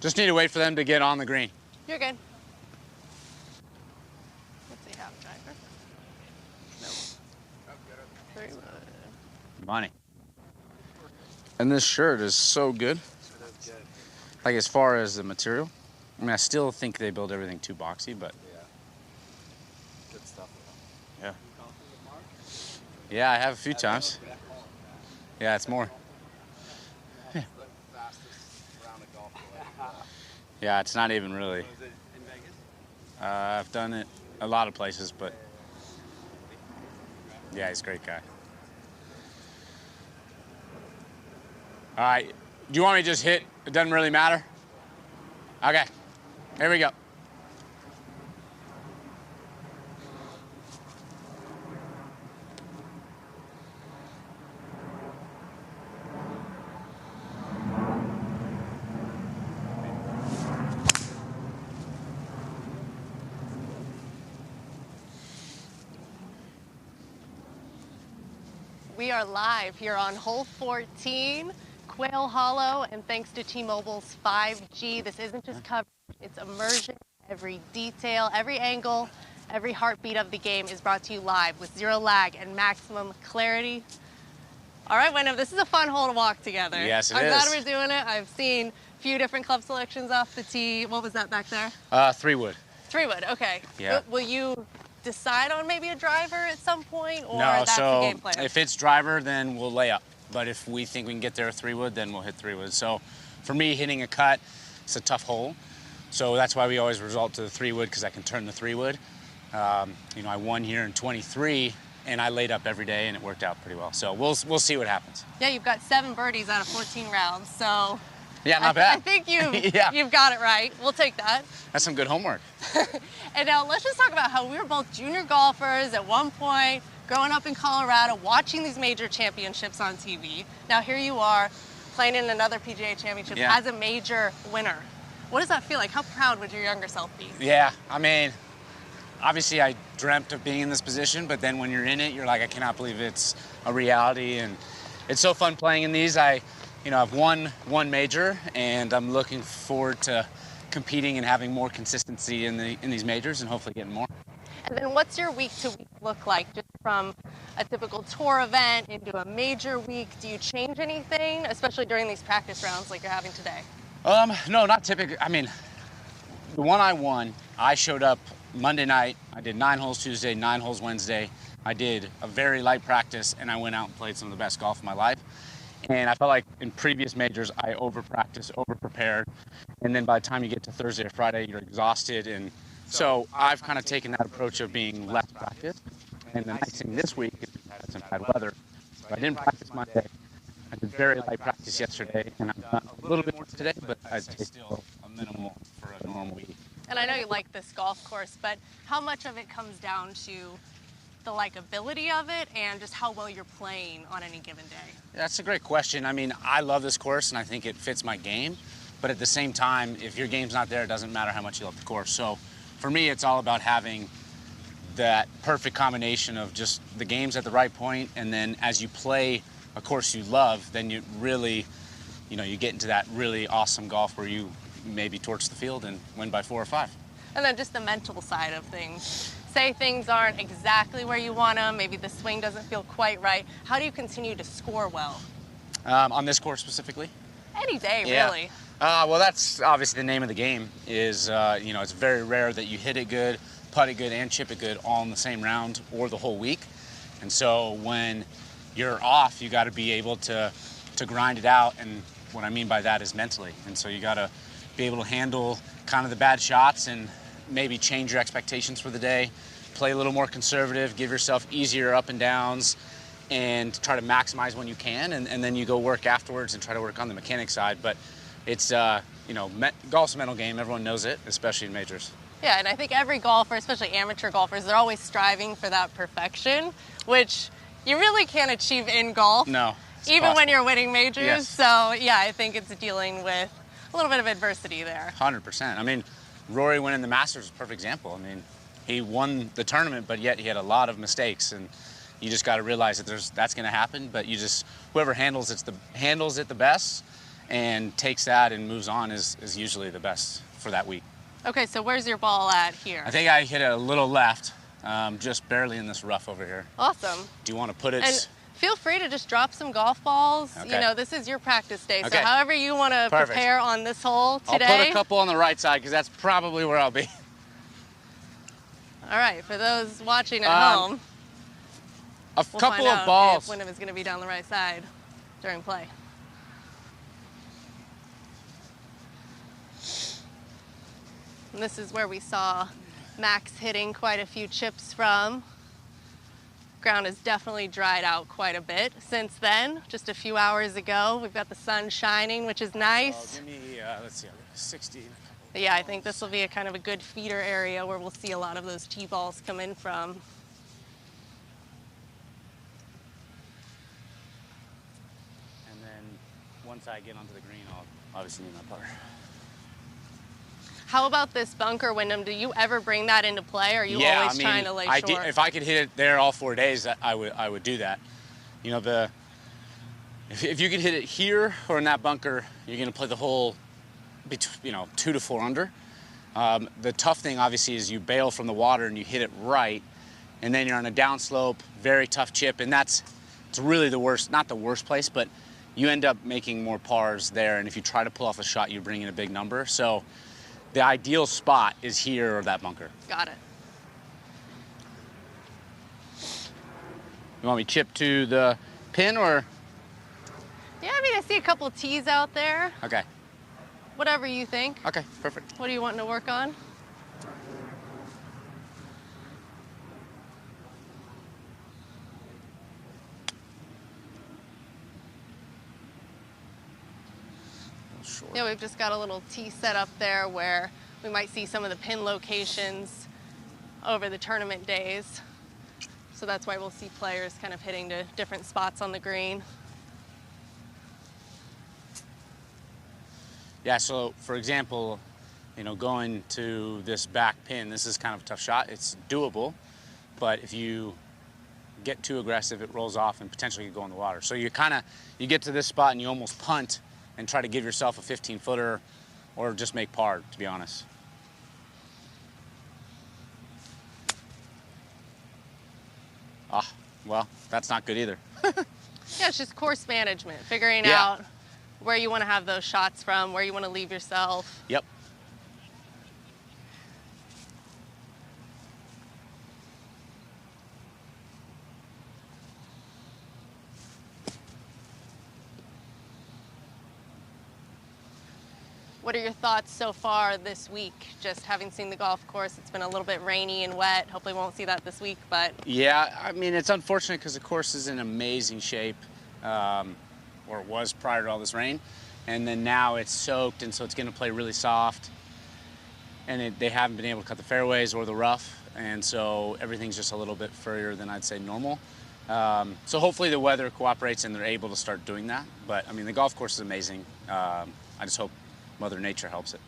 Just need to wait for them to get on the green. You're good. Let's see, half driver. No. 3 wood. Money. And this shirt is so good. Like as far as the material. I mean, I still think they build everything too boxy, but. Yeah. Good stuff. Yeah. Yeah, I have a few times. Yeah, it's more. Yeah. Yeah, it's not even really. Was it in Vegas? I've done it a lot of places, but yeah, he's a great guy. All right, do you want me to just hit? It doesn't really matter? Okay, here we go. We are live here on hole 14, Quail Hollow, and thanks to T-Mobile's 5G, this isn't just coverage, it's immersion. Every detail, every angle, every heartbeat of the game is brought to you live with zero lag and maximum clarity. All right, Wyndham, this is a fun hole to walk together. Yes, it is. I'm glad we're doing it. I've seen a few different club selections off the tee. What was that back there? 3 wood. 3 wood, okay. Yeah. Will you decide on maybe a driver at some point, or No, that's the so game plan? if it's driver, then we'll lay up. But if we think we can get there a 3 wood, then we'll hit 3 wood. So for me, hitting a cut, it's a tough hole. So that's why we always resort to the 3 wood, because I can turn the 3 wood. You know, I won here in 23, and I laid up every day, and it worked out pretty well. So we'll see what happens. Yeah, you've got 7 birdies out of 14 rounds, so Yeah, not bad. I think Yeah. you've got it right. We'll take that. That's some good homework. And now let's just talk about how we were both junior golfers at one point, growing up in Colorado, watching these major championships on TV. Now here you are, playing in another PGA Championship as a major winner. What does that feel like? How proud would your younger self be? Yeah, I mean, obviously I dreamt of being in this position, but then when you're in it, you're like, I cannot believe it's a reality, and it's so fun playing in these. I've won one major, and I'm looking forward to competing and having more consistency in these majors, and hopefully getting more. And then what's your week-to-week look like, just from a typical tour event into a major week? Do you change anything, especially during these practice rounds like you're having today? No, not typically. I mean, the one I won, I showed up Monday night. I did 9 holes Tuesday, 9 holes Wednesday. I did a very light practice, and I went out and played some of the best golf of my life. And I felt like in previous majors, I over-practiced, over-prepared. And then by the time you get to Thursday or Friday, you're exhausted. And so I've kind of taken that approach of being less practiced. And the nice thing this week is we had some bad weather. So I didn't practice Monday. I did very light practice yesterday, and I've done a little bit more today, but I'd say still a minimal for a normal week. And I know you like this golf course, but how much of it comes down to the likability of it and just how well you're playing on any given day? That's a great question. I mean, I love this course, and I think it fits my game. But at the same time, if your game's not there, it doesn't matter how much you love the course. So for me, it's all about having that perfect combination of just the game's at the right point, and then as you play a course you love, then you really, you get into that really awesome golf where you maybe torch the field and win by 4 or 5. And then just the mental side of things. Say things aren't exactly where you want them, maybe the swing doesn't feel quite right. How do you continue to score well? On this course specifically? Any day, Yeah. really. Well, that's obviously the name of the game is, it's very rare that you hit it good, putt it good, and chip it good all in the same round or the whole week. And so when you're off, you got to be able to grind it out, and what I mean by that is mentally. And so you got to be able to handle kind of the bad shots and maybe change your expectations for the day, play a little more conservative, give yourself easier up and downs, and try to maximize when you can, and then you go work afterwards and try to work on the mechanic side. But it's, golf's a mental game. Everyone knows it, especially in majors. Yeah, and I think every golfer, especially amateur golfers, they're always striving for that perfection, which you really can't achieve in golf. No. Even when you're winning majors. Yes. So, yeah, I think it's dealing with a little bit of adversity there. 100%. I mean, Rory winning the Masters is a perfect example. I mean, he won the tournament, but yet he had a lot of mistakes, and you just got to realize that that's going to happen. But whoever handles it the best, and takes that and moves on is usually the best for that week. Okay, so where's your ball at here? I think I hit it a little left, just barely in this rough over here. Awesome. Do you want to put it? And feel free to just drop some golf balls. Okay. You know, this is your practice day, so Okay. however you want to Perfect. prepare on this hole today. I'll put a couple on the right side because that's probably where I'll be. All right, for those watching at home, A we'll couple find of out balls. if Wyndham is going to be down the right side during play. And this is where we saw Max hitting quite a few chips from. Ground has definitely dried out quite a bit since then, just a few hours ago. We've got the sun shining, which is nice. Give me, let's see, 60. But yeah, I think this will be a kind of a good feeder area where we'll see a lot of those tee balls come in from. And then once I get onto the green, I'll obviously need my putter. How about this bunker, Wyndham? Do you ever bring that into play, or are you always trying to lay short? If I could hit it there all 4 days, I would do that. You know, if you could hit it here or in that bunker, you're going to play the hole, 2 to 4 under. The tough thing, obviously, is you bail from the water and you hit it right, and then you're on a downslope, very tough chip, and it's really the worst, not the worst place, but you end up making more pars there, and if you try to pull off a shot, you bring in a big number. So the ideal spot is here or that bunker. Got it. You want me to chip to the pin or? Yeah, I mean, I see a couple tees out there. Okay. Whatever you think. Okay, perfect. What are you wanting to work on? Short. Yeah, we've just got a little tee set up there where we might see some of the pin locations over the tournament days. So that's why we'll see players kind of hitting to different spots on the green. Yeah, so for example, going to this back pin, this is kind of a tough shot. It's doable, but if you get too aggressive, it rolls off and potentially could go in the water. So you get to this spot and you almost punt and try to give yourself a 15-footer or just make par, to be honest. Well, that's not good either. Yeah, it's just course management, figuring Yeah. out where you want to have those shots from, where you want to leave yourself. Yep. What are your thoughts so far this week? Just having seen the golf course, it's been a little bit rainy and wet. Hopefully won't see that this week, but. Yeah, I mean, it's unfortunate because the course is in amazing shape, or it was prior to all this rain. And then now it's soaked, and so it's going to play really soft. And they haven't been able to cut the fairways or the rough, and so everything's just a little bit further than I'd say normal. So hopefully the weather cooperates and they're able to start doing that. But, I mean, the golf course is amazing. I just hope Mother Nature helps it.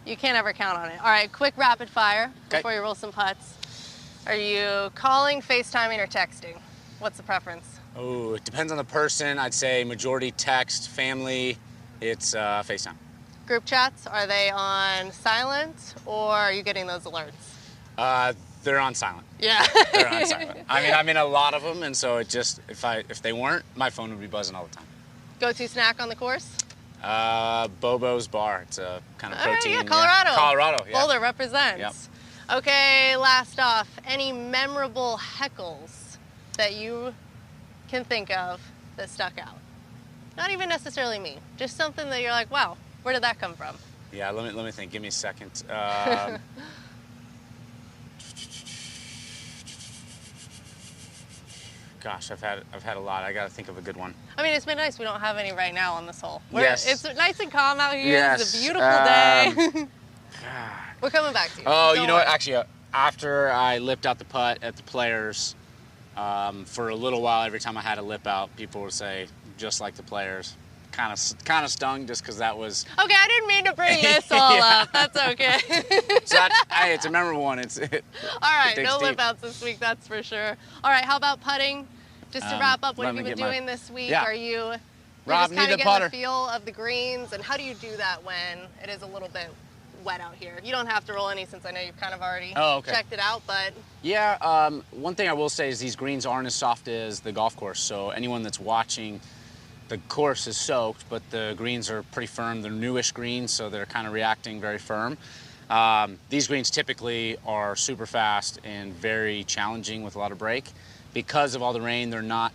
You can't ever count on it. All right, quick rapid fire before you roll some putts. Are you calling, FaceTiming, or texting? What's the preference? Oh, it depends on the person. I'd say majority text, family, it's FaceTime. Group chats, are they on silent or are you getting those alerts? They're on silent. Yeah. They're on silent. I mean, I'm in a lot of them, and so it just, if they weren't, my phone would be buzzing all the time. Go-to snack on the course? Bobo's Bar. It's a kind of All right, protein. yeah, Colorado. Yeah. Colorado, yeah. Boulder represents. Yep. Okay, last off, any memorable heckles that you can think of that stuck out? Not even necessarily me, just something that you're like, wow, where did that come from? Yeah, let me think. Give me a second. Gosh, I've had a lot. I got to think of a good one. I mean, it's been nice. We don't have any right now on this hole. Yes. It's nice and calm out here. Yes. It's a beautiful day. We're coming back to you. Oh, Don't you know what? worry. Actually, after I lipped out the putt at the Players, for a little while, every time I had a lip out, people would say, just like the Players. Kind of stung just because that was. Okay, I didn't mean to bring this all up. That's okay. So hey, it's a memorable one. All right, no lip outs this week, that's for sure. All right, how about putting? Just to wrap up, what have you been doing this week? Yeah. Are you You're Rob, just need kind the of getting putter. the feel of the greens, and how do you do that when it is a little bit wet out here? You don't have to roll any since I know you've kind of already checked it out, but... Yeah, one thing I will say is these greens aren't as soft as the golf course, so anyone that's watching, the course is soaked, but the greens are pretty firm. They're newish greens, so they're kind of reacting very firm. These greens typically are super fast and very challenging with a lot of break. Because of all the rain, they're not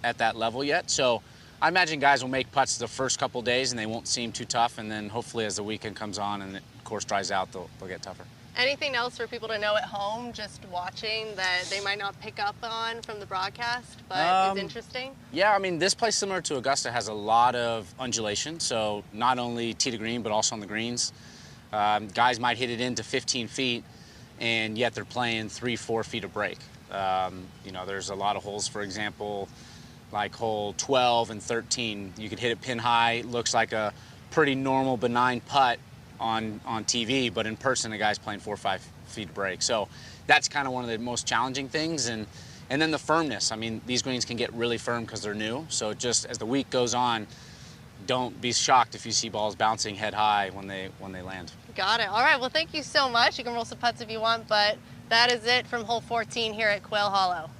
at that level yet. So I imagine guys will make putts the first couple days and they won't seem too tough, and then hopefully as the weekend comes on and the course dries out, they'll get tougher. Anything else for people to know at home, just watching, that they might not pick up on from the broadcast, but is interesting? Yeah, I mean, this place, similar to Augusta, has a lot of undulation, so not only tee to green, but also on the greens. Guys might hit it into 15 feet, and yet they're playing 3-4 feet of break. You know, there's a lot of holes, for example, like hole 12 and 13. You could hit it pin high, looks like a pretty normal, benign putt on TV, but in person, the guy's playing 4 or 5 feet of break. So that's kind of one of the most challenging things. And then the firmness. I mean, these greens can get really firm because they're new. So just as the week goes on, don't be shocked if you see balls bouncing head high when they land. Got it. All right, well, thank you so much. You can roll some putts if you want, but that is it from hole 14 here at Quail Hollow.